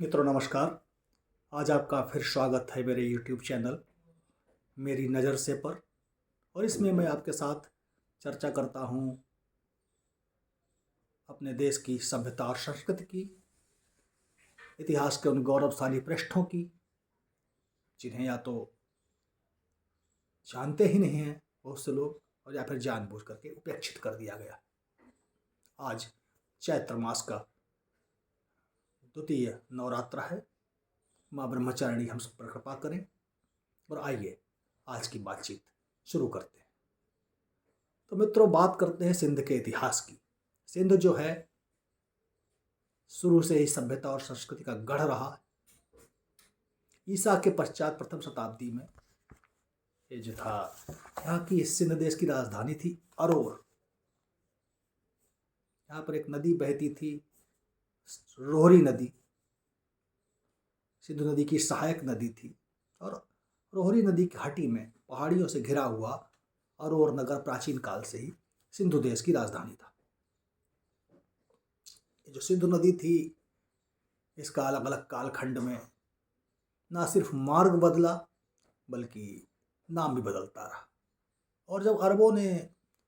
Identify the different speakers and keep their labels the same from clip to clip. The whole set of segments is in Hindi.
Speaker 1: मित्रों नमस्कार। आज आपका फिर स्वागत है मेरे YouTube चैनल मेरी नज़र से पर। और इसमें मैं आपके साथ चर्चा करता हूँ अपने देश की सभ्यता और संस्कृति की, इतिहास के उन गौरवशाली पृष्ठों की जिन्हें या तो जानते ही नहीं हैं बहुत से लोग, और या फिर जानबूझ करके उपेक्षित कर दिया गया। आज चैत्र मास का द्वितीय नवरात्र है। माँ ब्रह्मचारिणी हम सब पर कृपा करें। और आइए आज की बातचीत शुरू करते हैं। तो मित्रों, बात करते हैं सिंध के इतिहास की। सिंध जो है शुरू से ही सभ्यता और संस्कृति का गढ़ रहा है। ईसा के पश्चात प्रथम शताब्दी में ये जो था, यहाँ की सिंध देश की राजधानी थी अरोर। यहाँ पर एक नदी बहती थी, रोहरी नदी, सिंधु नदी की सहायक नदी थी। और रोहरी नदी की घाटी में पहाड़ियों से घिरा हुआ अरोर नगर प्राचीन काल से ही सिंधु देश की राजधानी था। जो सिंधु नदी थी, इसका अलग अलग कालखंड में ना सिर्फ मार्ग बदला बल्कि नाम भी बदलता रहा। और जब अरबों ने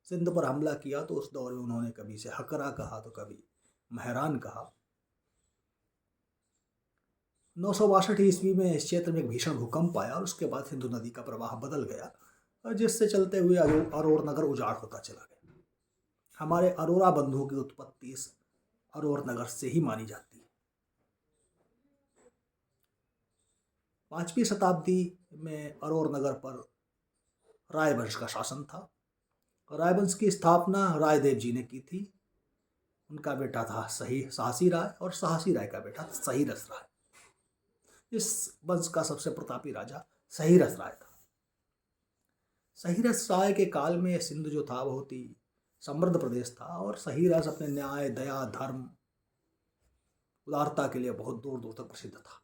Speaker 1: सिंध पर हमला किया तो उस दौर में उन्होंने कभी इसे हकरा कहा तो कभी महरान कहा। 962 ईस्वी में इस क्षेत्र में एक भीषण भूकंप आया और उसके बाद सिंधु नदी का प्रवाह बदल गया, और जिससे चलते हुए अरोर नगर उजाड़ होता चला गया। हमारे अरोरा बंधुओं की उत्पत्ति इस अरोर नगर से ही मानी जाती है। 5वीं शताब्दी में अरोर नगर पर रायवंश का शासन था। रायवंश की स्थापना रायदेव जी ने की थी। उनका बेटा था साहसी राय और साहसी राय का बेटा सहीरस राय। इस वंश का सबसे प्रतापी राजा सहीरस राय था। सहीरस राय के काल में सिंध जो था बहुत ही समृद्ध प्रदेश था, और सहीरस अपने न्याय, दया, धर्म, उदारता के लिए बहुत दूर दूर तक प्रसिद्ध था।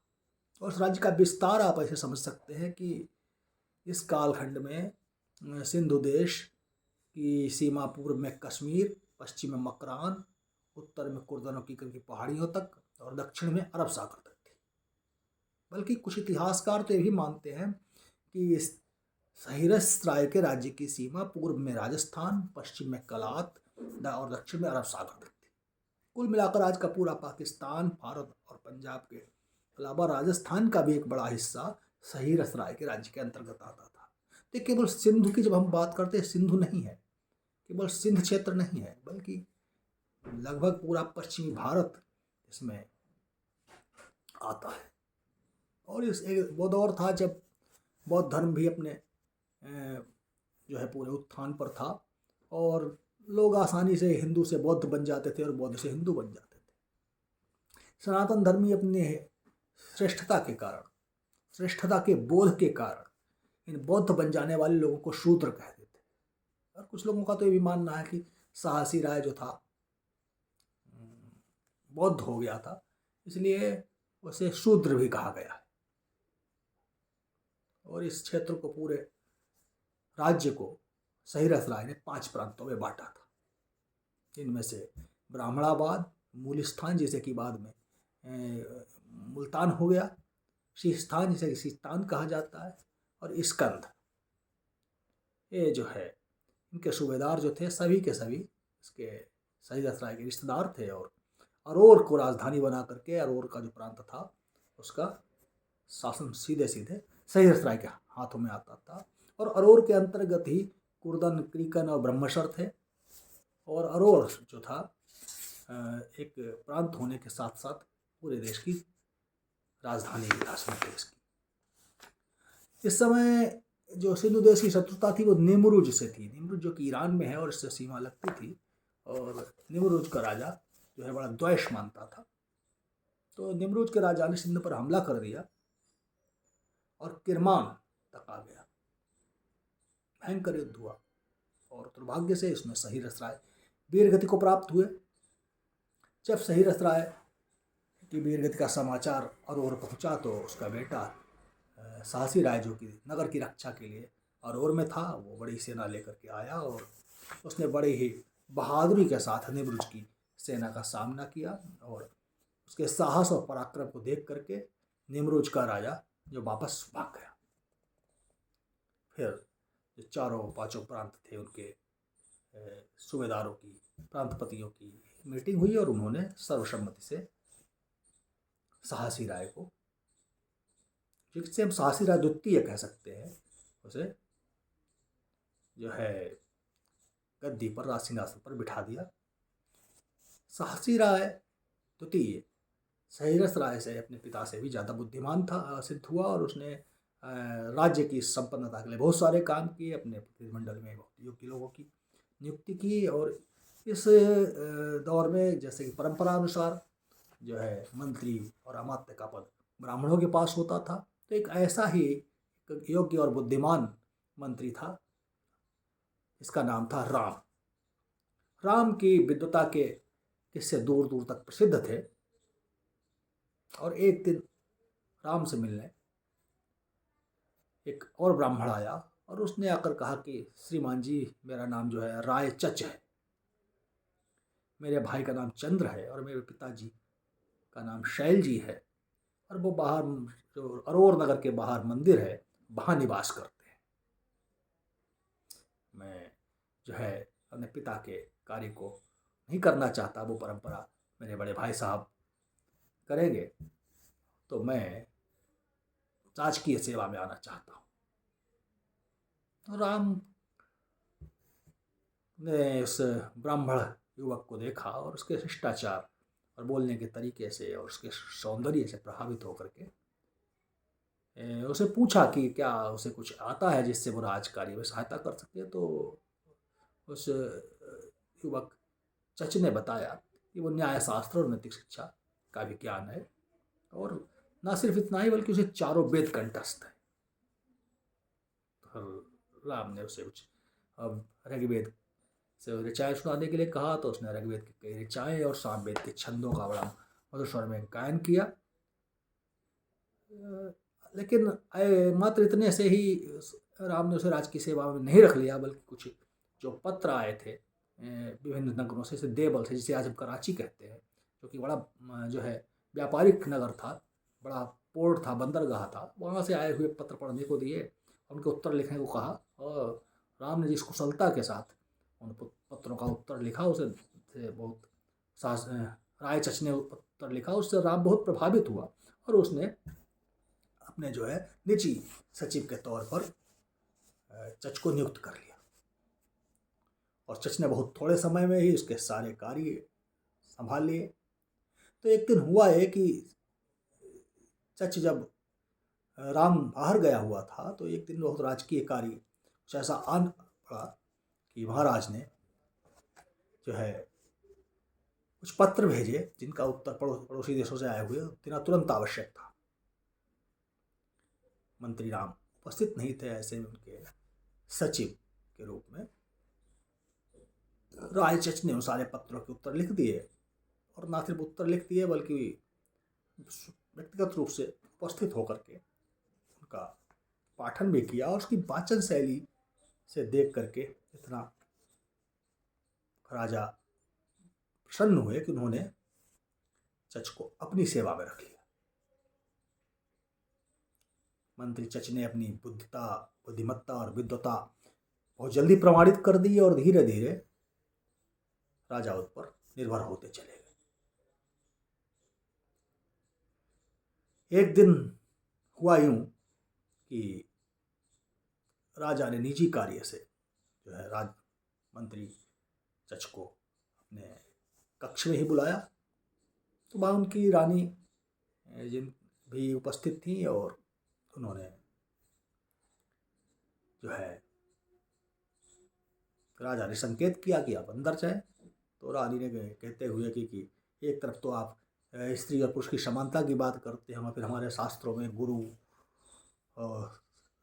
Speaker 1: और उस राज्य का विस्तार आप ऐसे समझ सकते हैं कि इस कालखंड में सिंधु देश की सीमा पूर्व में कश्मीर, पश्चिम में मकरान, उत्तर में कुर्दन और कीकर की पहाड़ियों तक, और दक्षिण में अरब सागर तक थी। बल्कि कुछ इतिहासकार तो ये भी मानते हैं कि इस सहीरस राय के राज्य की सीमा पूर्व में राजस्थान, पश्चिम में कलात और दक्षिण में अरब सागर तक थी। कुल मिलाकर आज का पूरा पाकिस्तान, भारत और पंजाब के अलावा राजस्थान का भी एक बड़ा हिस्सा सहीरस राय के राज्य के अंतर्गत आता था। तो केवल सिंधु की जब हम बात करते हैं, सिंधु नहीं है, केवल सिंध क्षेत्र नहीं है, बल्कि लगभग पूरा पश्चिमी भारत इसमें आता है। और इस एक वो दौर था जब बौद्ध धर्म भी अपने जो है पूरे उत्थान पर था, और लोग आसानी से हिंदू से बौद्ध बन जाते थे और बौद्ध से हिंदू बन जाते थे। सनातन धर्मी अपने श्रेष्ठता के कारण, श्रेष्ठता के बोध के कारण इन बौद्ध बन जाने वाले लोगों को शूद्र कहते थे। और कुछ लोगों का तो ये भी मानना है कि साहसी राय जो था बौद्ध हो गया था, इसलिए उसे शूद्र भी कहा गया है। और इस क्षेत्र को, पूरे राज्य को सहीरस राय ने 5 प्रांतों में बांटा था। इनमें से ब्राह्मणाबाद, मूलिस्थान जिसे कि बाद में मुल्तान हो गया, शीस्तान जिसे सीस्तान कहा जाता है, और स्कंद, ये जो है इनके सूबेदार जो थे सभी के सभी इसके सहीरस राय के रिश्तेदार थे। और अरोर को राजधानी बना करके अरोर का जो प्रांत था उसका शासन सीधे सीधे सहीरस राय के हाथों में आता था। और अरोर के अंतर्गत ही कुर्दन, क्रीकन और ब्रह्मशर थे। और अरोर जो था एक प्रांत होने के साथ साथ पूरे देश की राजधानी भी था सिंधु देश की। इस समय जो सिंधु देश की शत्रुता थी वो निमरुज से थी। निमरुज जो कि ईरान में है और इससे सीमा लगती थी, और निमरुज का राजा जो है बड़ा द्वेष मानता था। तो निमरुज के राजा ने सिंध पर हमला कर दिया और किरमान तक आ गया। भयंकर युद्ध हुआ, और दुर्भाग्य से इसमें सहीरस राय वीर गति को प्राप्त हुए। जब सहीरस राय की वीर गति का समाचार अरोर पहुंचा तो उसका बेटा साहसी राय, जो कि नगर की रक्षा के लिए अरोर में था, वो बड़ी सेना लेकर के आया, और उसने बड़े ही बहादुरी के साथ निमरुज की सेना का सामना किया और उसके साहस और पराक्रम को देख करके निमरुज का राजा जो वापस भाग गया। फिर जो चारों पांचों प्रांत थे उनके सूबेदारों की, प्रांतपतियों की मीटिंग हुई और उन्होंने सर्वसम्मति से साहसी राय को, जिससे हम साहसी राय द्वितीय कह सकते हैं, उसे जो है गद्दी पर, राज सिंहासन पर बिठा दिया। साहसी राय द्वितीय सहीरस राय से, अपने पिता से भी ज़्यादा बुद्धिमान था, सिद्ध हुआ और उसने राज्य की संपन्नता के लिए बहुत सारे काम किए। अपने प्रतिनिधिमंडल में बहुत योग्य लोगों की नियुक्ति की और इस दौर में जैसे कि परंपरा अनुसार जो है मंत्री और अमात्य का पद ब्राह्मणों के पास होता था। तो एक ऐसा ही एक योग्य और बुद्धिमान मंत्री था, इसका नाम था राम। राम की विद्वता के किस्से दूर दूर तक प्रसिद्ध थे और एक दिन राम से मिलने एक और ब्राह्मण आया और उसने आकर कहा कि श्रीमान जी, मेरा नाम जो है राय चच है, मेरे भाई का नाम चंद्र है और मेरे पिताजी का नाम शैल जी है, और वो बाहर जो अरोर नगर के बाहर मंदिर है वहाँ निवास करते हैं। मैं जो है अपने पिता के कार्य को नहीं करना चाहता, वो परंपरा मेरे बड़े भाई साहब करेंगे, तो मैं राजकीय सेवा में आना चाहता हूँ। तो राम ने उस ब्राह्मण युवक को देखा और उसके शिष्टाचार और बोलने के तरीके से और उसके सौंदर्य से प्रभावित होकर के उसे पूछा कि क्या उसे कुछ आता है जिससे वो राजकार्य में सहायता कर सके। तो उस युवक चच ने बताया कि वो न्याय शास्त्र और नैतिक शिक्षा का भी ज्ञान है, और ना सिर्फ इतना ही बल्कि उसे चारों वेद कंठस्थ है। तो राम ने उसे कुछ ऋग्वेद से ऋचाएँ सुनाने के लिए कहा, तो उसने ऋग्वेद की कई ऋचाएँ और सामवेद के छंदों का बड़ा मधुर स्वर में गायन किया। लेकिन मात्र इतने से ही राम ने उसे राज की सेवा में नहीं रख लिया, बल्कि कुछ जो पत्र आए थे विभिन्न नगरों से, जैसे देवल से, जिसे आज हम कराची कहते हैं, जो कि बड़ा जो है व्यापारिक नगर था, बड़ा पोर्ट था, बंदरगाह था, वहाँ से आए हुए पत्र पढ़ने को दिए, उनके उत्तर लिखने को कहा। और राम ने जिस कुशलता के साथ उन पत्रों का उत्तर लिखा, उसे बहुत साहस, राय चच ने उत्तर लिखा, उससे राम बहुत प्रभावित हुआ और उसने अपने जो है निजी सचिव के तौर पर चच को नियुक्त कर लिया। और चच ने बहुत थोड़े समय में ही उसके सारे कार्य संभाल लिए। तो एक दिन हुआ है कि चच जब राम बाहर गया हुआ था, तो एक दिन बहुत राजकीय कार्य कुछ ऐसा आन पड़ा कि महाराज ने जो है कुछ पत्र भेजे जिनका उत्तर पड़ोसी देशों से आए हुए देना तुरंत आवश्यक था। मंत्री राम उपस्थित नहीं थे, ऐसे में उनके सचिव के रूप में राय चच ने उन सारे पत्रों के उत्तर लिख दिए, और ना सिर्फ उत्तर लिख दिए बल्कि व्यक्तिगत रूप से उपस्थित होकर के उनका पाठन भी किया। और उसकी वाचन शैली से देख करके इतना राजा प्रसन्न हुए कि उन्होंने चच को अपनी सेवा में रख लिया। मंत्री चच ने अपनी बुद्धिमत्ता और विद्वता बहुत जल्दी प्रमाणित कर दी और धीरे धीरे राजा उस पर निर्भर होते चले गए। एक दिन हुआ यूं कि राजा ने निजी कार्य से जो है राज मंत्री चच को अपने कक्ष में ही बुलाया। तो वहाँ उनकी रानी जिन भी उपस्थित थी, और उन्होंने जो है राजा ने संकेत किया कि आप अंदर जाएं। तो रानी ने कहते हुए कि एक तरफ तो आप स्त्री और पुरुष की समानता की बात करते हैं, फिर हमारे शास्त्रों में गुरु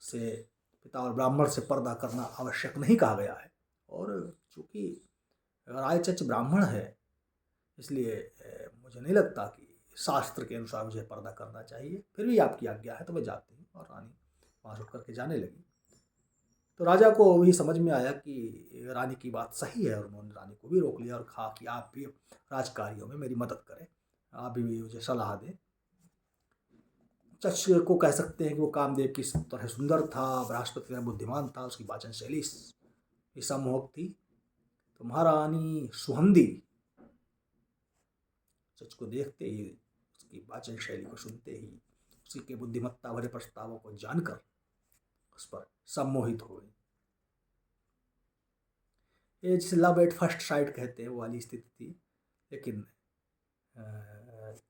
Speaker 1: से पिता और ब्राह्मण से पर्दा करना आवश्यक नहीं कहा गया है, और चूँकि राय चच ब्राह्मण है इसलिए मुझे नहीं लगता कि शास्त्र के अनुसार मुझे पर्दा करना चाहिए, फिर भी आपकी आज्ञा है तो मैं जाती हूँ। और रानी वहाँ उठ करके जाने लगी। तो राजा को भी समझ में आया कि रानी की बात सही है, और उन्होंने रानी को भी रोक लिया और कहा कि आप भी राजकार्यों में मेरी मदद करें। आप भी मुझे सलाह दें। चच को कह सकते हैं कि वो कामदेव की तरह सुंदर था, बृहस्पति की तरह बुद्धिमान था, उसकी वाचन शैली भी सम्मोहक थी। तो महारानी सुहंदी चच को देखते ही, उसकी वाचन शैली को सुनते ही, उसी के बुद्धिमत्ता भरे प्रस्तावों को जानकर उस पर सम्मोहित हो गई। ये जिसे लव एट फर्स्ट साइट कहते हैं वो वाली स्थिति थी। लेकिन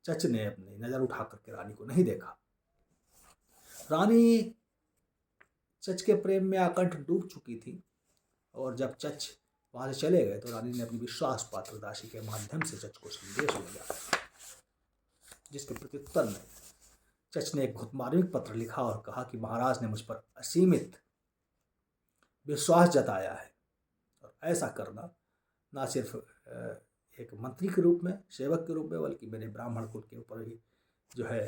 Speaker 1: चच ने अपनी नज़र उठा करके रानी को नहीं देखा। रानी चच के प्रेम में आकंठ डूब चुकी थी, और जब चच वहाँ से चले गए तो रानी ने अपनी विश्वास पात्र दासी के माध्यम से चच को संदेश भेजा, जिसके प्रत्युत्तर में चच ने एक बहुत मार्मिक पत्र लिखा और कहा कि महाराज ने मुझ पर असीमित विश्वास जताया है, और ऐसा करना ना सिर्फ एक मंत्री के रूप में, सेवक के रूप में, बल्कि मेरे ब्राह्मण कुल के ऊपर भी जो है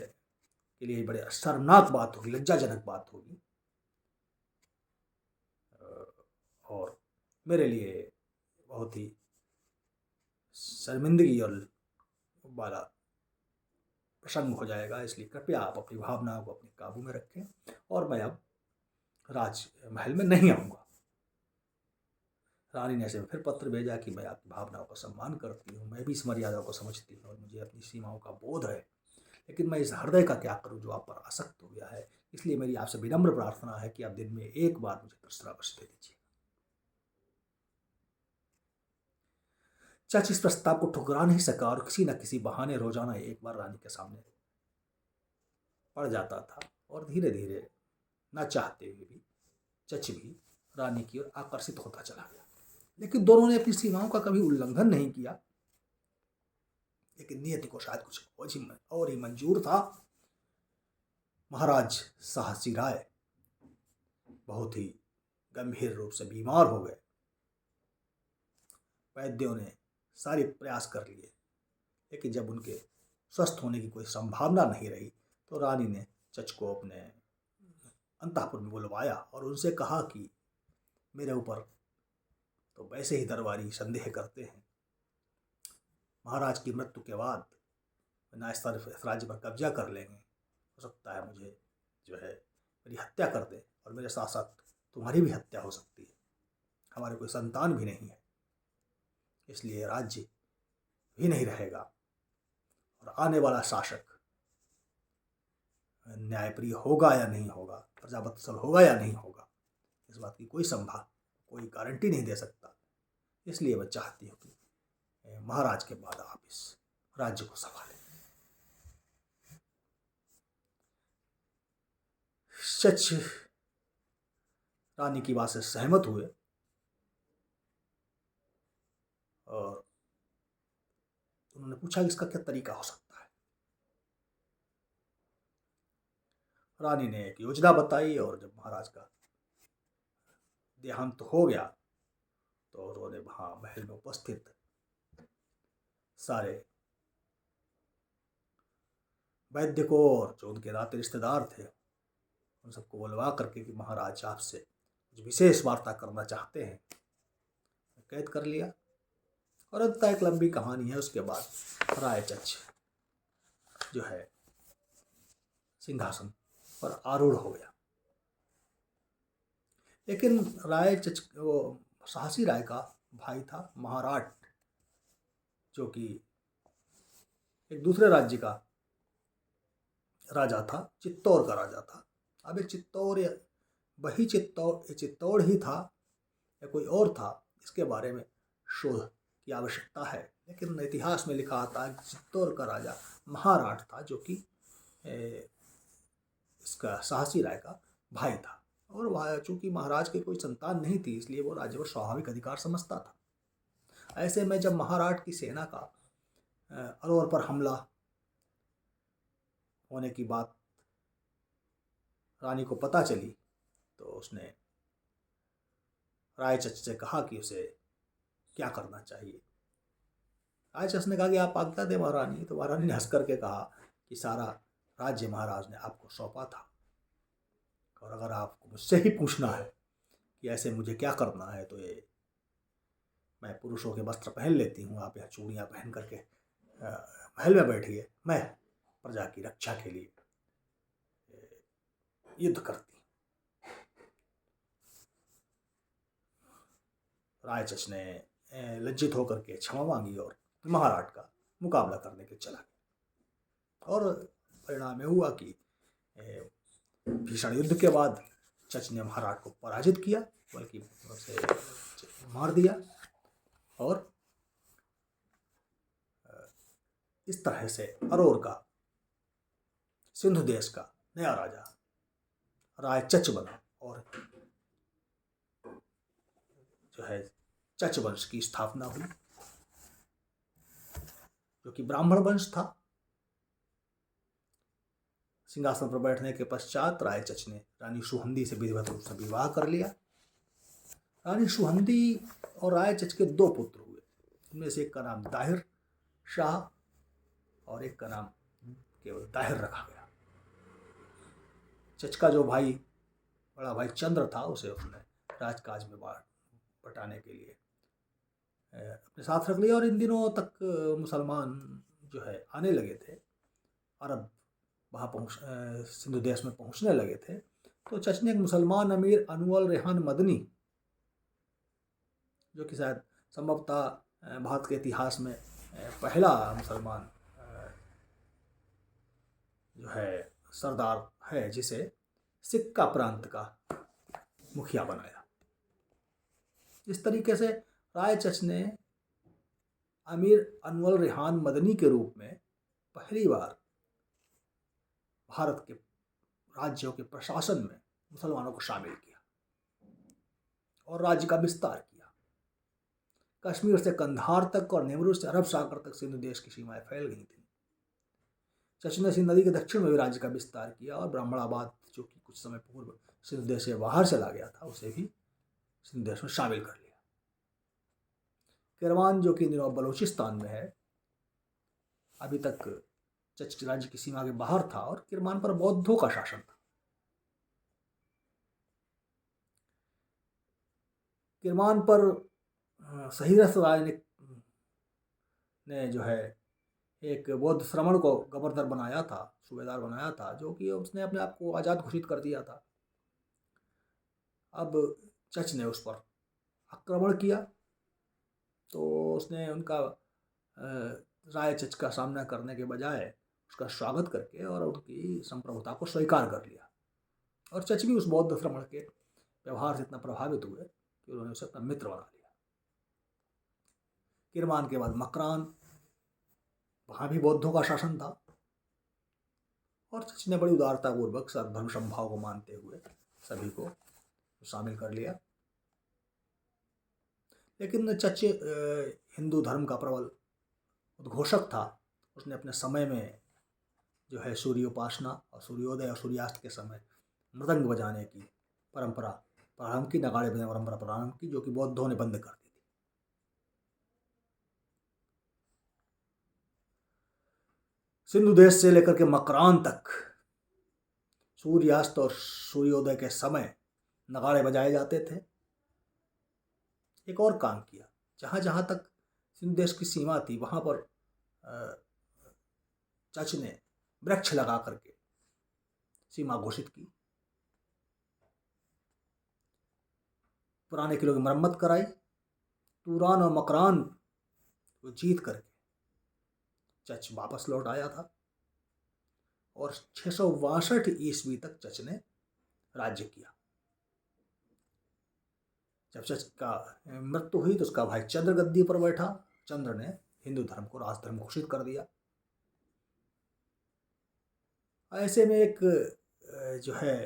Speaker 1: के लिए बड़े शर्मनाक बात होगी, लज्जाजनक बात होगी, और मेरे लिए बहुत ही शर्मिंदगी और वाला प्रसंग हो जाएगा। इसलिए कृपया आप अपनी भावनाओं को अपने काबू में रखें, और मैं अब राजमहल में नहीं आऊँगा। रानी ने ऐसे फिर पत्र भेजा कि मैं आपकी भावनाओं का सम्मान करती हूँ, मैं भी इस मर्यादा को समझती हूँ और मुझे अपनी सीमाओं का बोध है, लेकिन मैं इस हृदय का क्या करूँ जो आप पर आसक्त हो गया है। इसलिए मेरी आपसे विनम्र प्रार्थना है कि आप दिन में एक बार मुझे परामर्श दे दीजिए। चच इस प्रस्ताव को ठुकरा नहीं सका और किसी न किसी बहाने रोजाना एक बार रानी के सामने पड़ जाता था, और धीरे धीरे न चाहते हुए भी चच भी रानी की ओर आकर्षित होता चला गया। लेकिन दोनों ने अपनी सीमाओं का कभी उल्लंघन नहीं किया। लेकिन नियति को शायद कुछ और ही मंजूर था। महाराज साहसी राय बहुत ही गंभीर रूप से बीमार हो गए। वैद्यों ने सारे प्रयास कर लिए, लेकिन जब उनके स्वस्थ होने की कोई संभावना नहीं रही तो रानी ने चच को अपने अंतःपुर में बुलवाया और उनसे कहा कि मेरे ऊपर तो वैसे ही दरबारी संदेह करते हैं, महाराज की मृत्यु के बाद ना इस राज्य पर कब्जा कर लेंगे, हो सकता है मुझे जो है मेरी हत्या कर दे, और मेरे साथ साथ तुम्हारी भी हत्या हो सकती है। हमारे कोई संतान भी नहीं है, इसलिए राज्य भी नहीं रहेगा, और आने वाला शासक न्यायप्रिय होगा या नहीं होगा, प्रजावत्सल होगा या नहीं होगा, इस बात की कोई गारंटी नहीं दे सकता। इसलिए मैं चाहती हूँ कि महाराज के बाद आप इस राज्य को संभालें। चच रानी की बात से सहमत हुए और उन्होंने पूछा कि इसका क्या तरीका हो सकता है। रानी ने एक योजना बताई, और जब महाराज का देहांत हो गया तो उन्होंने वहाँ महल में उपस्थित सारे वैद्य को और जो उनके नाते रिश्तेदार थे उन सबको बुलवा करके कि महाराज आपसे कुछ विशेष वार्ता करना चाहते हैं, कैद कर लिया। और अंततः एक लंबी कहानी है। उसके बाद राय चच जो है सिंहासन पर आरूढ़ हो गया। लेकिन राय चच वो साहसी राय का भाई था महाराट, जो कि एक दूसरे राज्य का राजा था, चित्तौड़ का राजा था। अब ये चित्तौड़ वही चित्तौड़ ही था या कोई और था, इसके बारे में शोध की आवश्यकता है। लेकिन इतिहास में लिखा आता है कि चित्तौड़ का राजा महाराट था, जो कि इसका साहसी राय का भाई था। और वह चूंकि महाराज की कोई संतान नहीं थी, इसलिए वो राज्य पर स्वाभाविक अधिकार समझता था। ऐसे में जब महाराट की सेना का अलवर पर हमला होने की बात रानी को पता चली तो उसने रायचच से कहा कि उसे क्या करना चाहिए। रायचच ने कहा कि आप आज्ञा दें महारानी। तो महारानी ने हंस करके कहा कि सारा राज्य महाराज ने आपको सौंपा था, और अगर आपको मुझसे ही पूछना है कि ऐसे मुझे क्या करना है, तो ये मैं पुरुषों के वस्त्र पहन लेती हूँ, आप यहाँ चूड़ियाँ पहन करके महल में बैठिए, मैं प्रजा की रक्षा के लिए युद्ध करती। रायचच ने लज्जित होकर के क्षमा मांगी और महाराट का मुकाबला करने के चला गया। और परिणाम यह हुआ कि भीषण युद्ध के बाद चच ने महाराट को पराजित किया, बल्कि उसे मार दिया। और इस तरह से अरोर का, सिंधु देश का नया राजा रायचच बना और जो है चच वंश की स्थापना हुई, जो कि ब्राह्मण वंश था। सिंहासन पर बैठने के पश्चात रायचच ने रानी सुहंदी से विधिवत रूप से विवाह कर लिया। रानी सुहंदी और रायचच के 2 पुत्र हुए। उनमें से एक का नाम दाहिर शाह और एक का नाम केवल दाहिर रखा गया। चच का जो भाई, बड़ा भाई चंद्र था, उसे उसने राजकाज में बटाने के लिए अपने साथ रख लिया। और इन दिनों तक मुसलमान जो है आने लगे थे, अरब वहाँ सिंधु देश में पहुँचने लगे थे। तो चच ने एक मुसलमान अमीर अनवर रेहान मदनी, जो कि शायद संभवतः भारत के इतिहास में पहला मुसलमान जो है सरदार है, जिसे सिक्का प्रांत का मुखिया बनाया। इस तरीके से रायचच ने अमीर अनवर रेहान मदनी के रूप में पहली बार भारत के राज्यों के प्रशासन में मुसलमानों को शामिल किया और राज्य का विस्तार किया। कश्मीर से कंधार तक और नेमरूज से अरब सागर तक सिंधु देश की सीमाएं फैल गई थीं। चच ने सिंध नदी के दक्षिण में भी राज्य का विस्तार किया और ब्राह्मणाबाद, जो कि कुछ समय पूर्व सिंधु देश से बाहर चला गया था, उसे भी सिंधु देश में शामिल कर लिया। किरमान, जो कि बलूचिस्तान में है, अभी तक चच राज्य की सीमा के बाहर था और किरमान पर बौद्धों का शासन था। किरमान पर सहीरस राय ने जो है एक बौद्ध श्रमण को गवर्नर बनाया था, सूबेदार बनाया था, जो कि उसने अपने आप को आज़ाद घोषित कर दिया था। अब चच ने उस पर आक्रमण किया तो उसने उनका रायचच का सामना करने के बजाय उसका स्वागत करके और उनकी संप्रभुता को स्वीकार कर लिया। और चच भी उस बौद्ध श्रमण के व्यवहार से इतना प्रभावित हुए कि उन्होंने उसे अपना मित्र बना लिया। किरमान के बाद मकरान, वहाँ भी बौद्धों का शासन था और चच ने बड़ी उदारतापूर्वक धर्म समभाव को मानते हुए सभी को शामिल कर लिया। लेकिन चच हिंदू धर्म का प्रबल उद्घोषक था। उसने अपने समय में जो है सूर्योपासना और सूर्योदय और सूर्यास्त के समय मृदंग बजाने की परंपरा प्रारंभ की, नगाड़े बजाने परंपरा प्रारंभ की, जो कि बौद्धों ने बंद कर दी थी। सिंधु देश से लेकर के मकरान तक सूर्यास्त और सूर्योदय के समय नगाड़े बजाए जाते थे। एक और काम किया, जहाँ जहाँ तक सिंधु देश की सीमा थी वहाँ पर चच ने वृक्ष लगा करके सीमा घोषित की। पुराने किलों की मरम्मत कराई। तूरान और मकरान को जीत करके चच वापस लौट आया था और 662 ईस्वी तक चच ने राज्य किया। जब चच का मृत्यु हुई तो उसका भाई चंद्र गद्दी पर बैठा। चंद्र ने हिंदू धर्म को राजधर्म घोषित कर दिया। ऐसे में एक जो है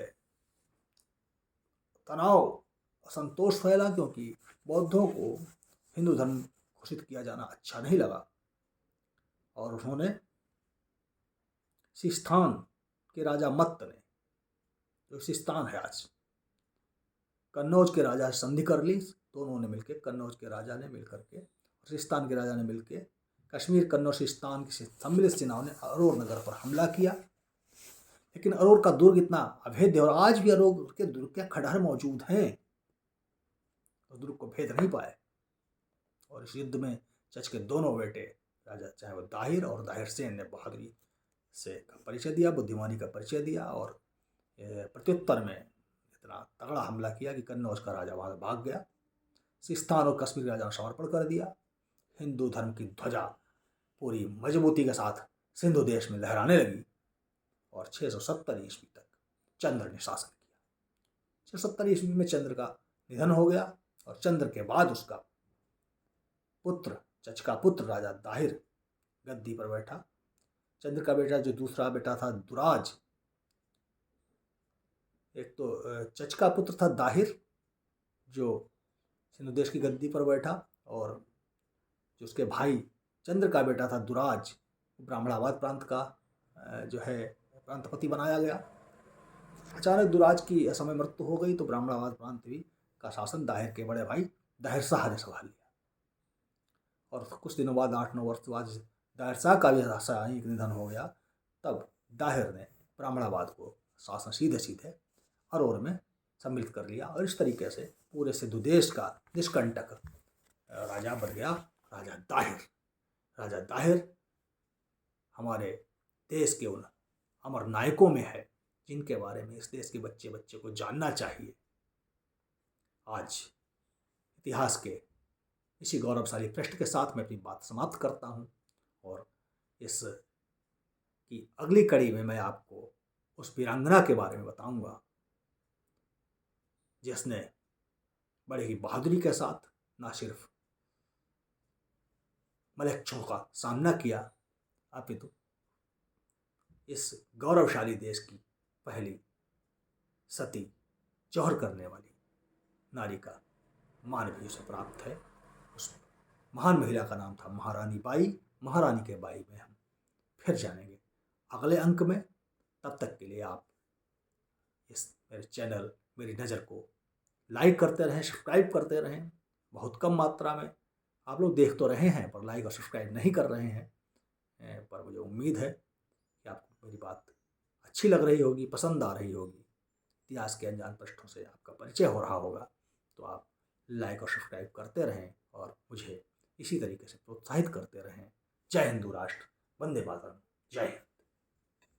Speaker 1: तनाव, असंतोष फैला, क्योंकि बौद्धों को हिंदू धर्म घोषित किया जाना अच्छा नहीं लगा और उन्होंने सिस्तान के राजा मत्त ने, जो सिस्तान है आज, कन्नौज के राजा से संधि कर ली। दोनों ने मिलकर, कन्नौज के राजा ने मिलकर के, सिस्तान के राजा ने मिलकर कश्मीर, कन्नौज, सिस्तान की सम्मिलित सेनाओं ने अरोर नगर पर हमला किया। लेकिन अरोर का दुर्ग इतना अभेद्य, और आज भी अरोर के दुर्ग के खंडहर मौजूद हैं, तो दुर्ग को भेद नहीं पाए। और इस युद्ध में चच के दोनों बेटे राजा चाहे वो दाहिर और दाहिर सेन ने बहादुरी से का परिचय दिया, बुद्धिमानी का परिचय दिया और प्रत्युत्तर में इतना तगड़ा हमला किया कि कन्नौज का राजा वहाँ भाग गया। सिस्तान और कश्मीर राजा ने समर्पण कर दिया। हिंदू धर्म की ध्वजा पूरी मजबूती के साथ सिंधु देश में लहराने लगी और 670 ईस्वी तक चंद्र ने शासन किया। 670 ईस्वी में चंद्र का निधन हो गया और चंद्र के बाद उसका पुत्र चच का पुत्र राजा दाहिर गद्दी पर बैठा। चंद्र का बेटा जो दूसरा बेटा था दुराज, एक तो चच का पुत्र था दाहिर जो सिंधु देश की गद्दी पर बैठा, और जो उसके भाई चंद्र का बेटा था दुराज, ब्राह्मणाबाद प्रांत का जो है प्रांतपति बनाया गया। अचानक दुराज की असमय मृत्यु हो गई तो ब्राह्मणाबाद प्रांत भी का शासन दाहिर के बड़े भाई दाहिर शाह ने संभाल लिया। और कुछ दिनों बाद 8-9 वर्ष बाद दाहिर शाह का भी सामयिक निधन हो गया। तब दाहिर ने ब्राह्मणाबाद को शासन सीधे सीधे अरोर में सम्मिलित कर लिया और इस तरीके से पूरे सिंधु देश का निष्कंटक राजा बन गया राजा दाहिर। राजा दाहिर हमारे देश के उन अमर नायकों में है जिनके बारे में इस देश के बच्चे बच्चे को जानना चाहिए। आज इतिहास के इसी गौरवशाली पृष्ठ के साथ मैं अपनी बात समाप्त करता हूँ और इस की अगली कड़ी में मैं आपको उस वीरांगना के बारे में बताऊंगा जिसने बड़े ही बहादुरी के साथ न सिर्फ मलेच्छों का सामना किया अपितु इस गौरवशाली देश की पहली सती जौहर करने वाली नारी का मान भी उसे प्राप्त है। उस महान महिला का नाम था महारानी बाई। महारानी के बाई में हम फिर जानेंगे अगले अंक में। तब तक के लिए आप इस मेरे चैनल मेरी नज़र को लाइक करते रहें, सब्सक्राइब करते रहें। बहुत कम मात्रा में आप लोग देख तो रहे हैं पर लाइक और सब्सक्राइब नहीं कर रहे हैं, पर मुझे उम्मीद है कि आपको मेरी बात अच्छी लग रही होगी, पसंद आ रही होगी, इतिहास के अनजान पृष्ठों से आपका परिचय हो रहा होगा। तो आप लाइक और सब्सक्राइब करते रहें और मुझे इसी तरीके से प्रोत्साहित करते रहें। जय हिंदू राष्ट्र, वंदे मातरम, जय हिंद।